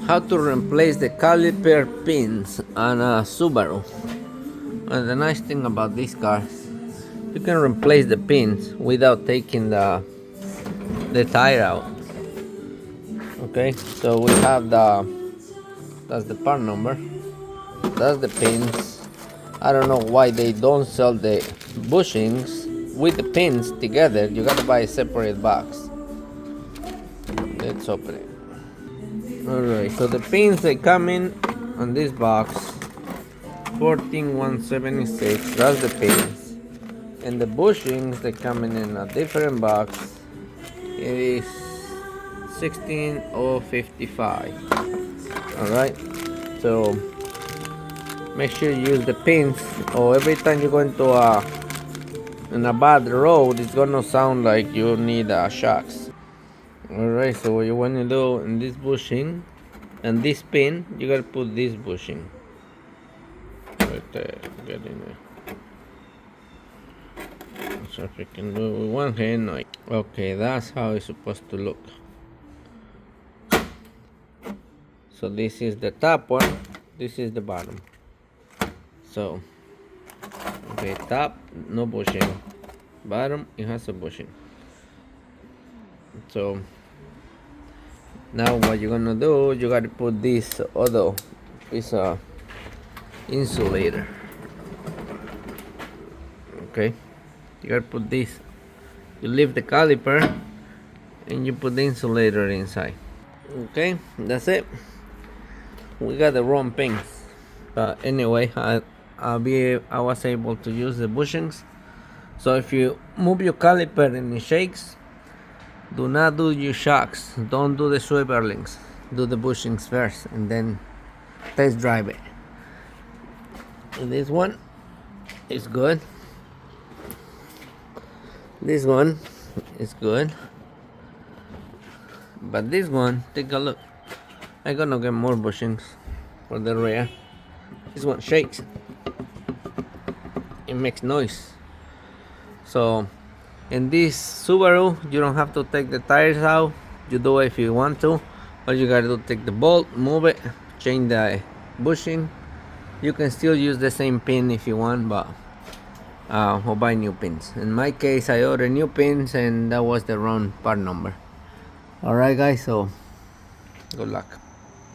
how to replace the caliper pins on a Subaru. And the nice thing about this car, you can replace the pins without taking the tire out. Okay, so we have that's the part number, that's the pins. I don't know why they don't sell the bushings with the pins together. You gotta buy a separate box. Let's open it. Alright, so the pins they come in on this box 14176, that's the pins. And the bushings they come in a different box. It is 16055. Alright, so make sure you use the pins, or every time you go into in a bad road, it's gonna sound like you need shocks. Alright, so what you want to do in this bushing and this pin, you gotta put this bushing right there. Get in there. So if you can do it with one hand, like okay, that's how it's supposed to look. So this is the top one, this is the bottom. So okay, top no bushing, bottom it has a bushing. So now what you're gonna do, you gotta put this other piece of insulator. Okay, you gotta put this, you leave the caliper and you put the insulator inside. Okay, that's it. We got the wrong pins, but anyway, I was able to use the bushings. So if you move your caliper and it shakes, do not do your shocks. Don't do the swivel links. Do the bushings first and then test drive it. And this one is good. This one is good. But this one, take a look. I'm gonna get more bushings for the rear. This one shakes. It makes noise. So in this Subaru, you don't have to take the tires out. You do it if you want to. All you gotta do, take the bolt, move it, change the bushing. You can still use the same pin if you want, but or buy new pins. In my case, I ordered new pins and that was the wrong part number. Alright guys, so good luck.